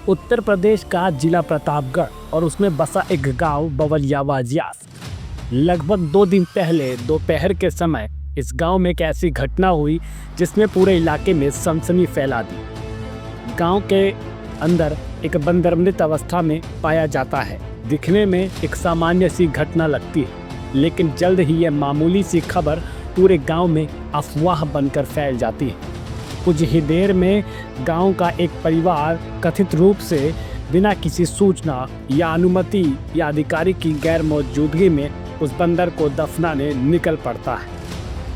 उत्तर प्रदेश का जिला प्रतापगढ़ और उसमें बसा एक गांव बवलिया वाजियास। लगभग 2 दिन पहले दोपहर के समय इस गांव में एक ऐसी घटना हुई जिसने पूरे इलाके में सनसनी फैला दी। गांव के अंदर एक बंदर मृत अवस्था में पाया जाता है। दिखने में एक सामान्य सी घटना लगती है, लेकिन जल्द ही यह मामूली सी खबर पूरे गांव में अफवाह बनकर फैल जाती है। कुछ ही देर में गांव का एक परिवार कथित रूप से बिना किसी सूचना या अनुमति या अधिकारी की गैर मौजूदगी में उस बंदर को दफनाने निकल पड़ता है।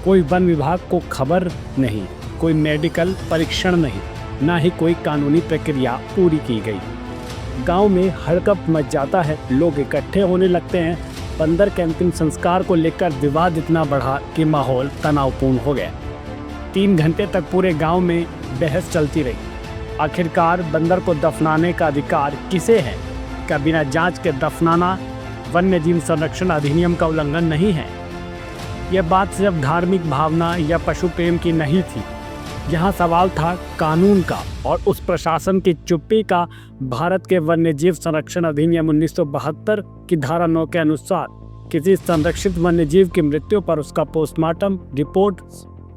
कोई वन विभाग को खबर नहीं, कोई मेडिकल परीक्षण नहीं, ना ही कोई कानूनी प्रक्रिया पूरी की गई। गांव में हड़कंप मच जाता है, लोग इकट्ठे होने लगते हैं। बंदर के अंतिम संस्कार को लेकर विवाद इतना बढ़ा कि माहौल तनावपूर्ण हो गया। 3 घंटे तक पूरे गांव में बहस चलती रही। आखिरकार बंदर को दफनाने का अधिकार किसे है? क्या बिना जांच के दफनाना वन्य जीव संरक्षण अधिनियम का उल्लंघन नहीं है? यह बात सिर्फ धार्मिक भावना या पशु प्रेम की नहीं थी। यहाँ सवाल था कानून का और उस प्रशासन की चुप्पी का। भारत के वन्य जीव संरक्षण अधिनियम 1972 की धारा 9 के अनुसार किसी संरक्षित वन्य जीव की मृत्यु पर उसका पोस्टमार्टम रिपोर्ट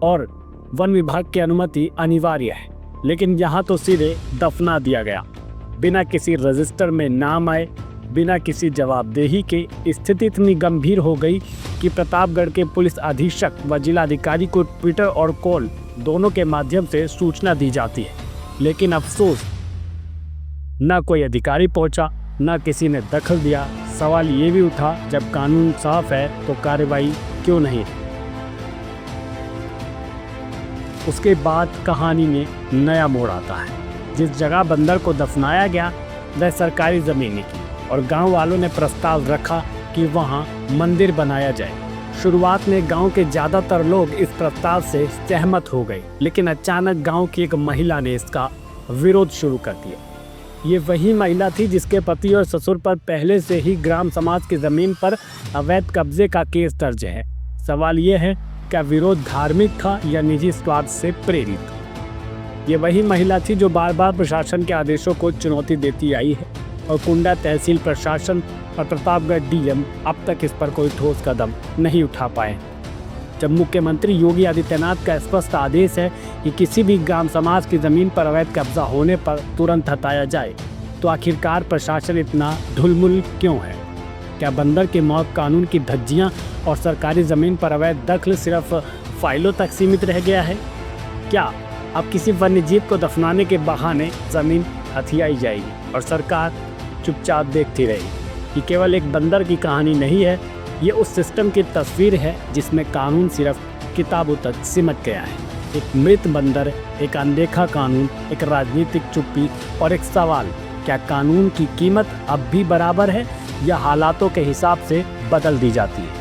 और वन विभाग की अनुमति अनिवार्य है। लेकिन यहाँ तो सीधे दफना दिया गया, बिना किसी रजिस्टर में नाम आए, बिना किसी जवाबदेही के। स्थिति इतनी गंभीर हो गई कि प्रतापगढ़ के पुलिस अधीक्षक व जिलाधिकारी को ट्विटर और कॉल दोनों के माध्यम से सूचना दी जाती है, लेकिन अफसोस न कोई अधिकारी पहुंचा, न किसी ने दखल दिया। सवाल ये भी उठा, जब कानून साफ है तो कार्रवाई क्यों नहीं? उसके बाद कहानी में नया मोड़ आता है। जिस जगह बंदर को दफनाया गया वह सरकारी ज़मीन थी और गांव वालों ने प्रस्ताव रखा कि वहां मंदिर बनाया जाए। शुरुआत में गांव के ज़्यादातर लोग इस प्रस्ताव से सहमत हो गए, लेकिन अचानक गांव की एक महिला ने इसका विरोध शुरू कर दिया। ये वही महिला थी जिसके पति और ससुर पर पहले से ही ग्राम समाज की ज़मीन पर अवैध कब्जे का केस दर्ज है। सवाल ये है, क्या विरोध धार्मिक था या निजी स्वार्थ से प्रेरित? ये वही महिला थी जो बार बार प्रशासन के आदेशों को चुनौती देती आई है और कुंडा तहसील प्रशासन और प्रतापगढ़ डीएम अब तक इस पर कोई ठोस कदम नहीं उठा पाए। जब मुख्यमंत्री योगी आदित्यनाथ का स्पष्ट आदेश है कि किसी भी ग्राम समाज की ज़मीन पर अवैध कब्जा होने पर तुरंत हटाया जाए, तो आखिरकार प्रशासन इतना ढुलमुल क्यों है? क्या बंदर की मौत कानून की धज्जियाँ और सरकारी ज़मीन पर अवैध दखल सिर्फ फाइलों तक सीमित रह गया है? क्या अब किसी वन्यजीव को दफनाने के बहाने ज़मीन हथियाई जाएगी और सरकार चुपचाप देखती रहेगी? ये केवल एक बंदर की कहानी नहीं है, ये उस सिस्टम की तस्वीर है जिसमें कानून सिर्फ किताबों तक सिमट गया है। एक मृत बंदर, एक अनदेखा कानून, एक राजनीतिक चुप्पी और एक सवाल, क्या कानून की कीमत अब भी बराबर है या हालातों के हिसाब से बदल दी जाती है?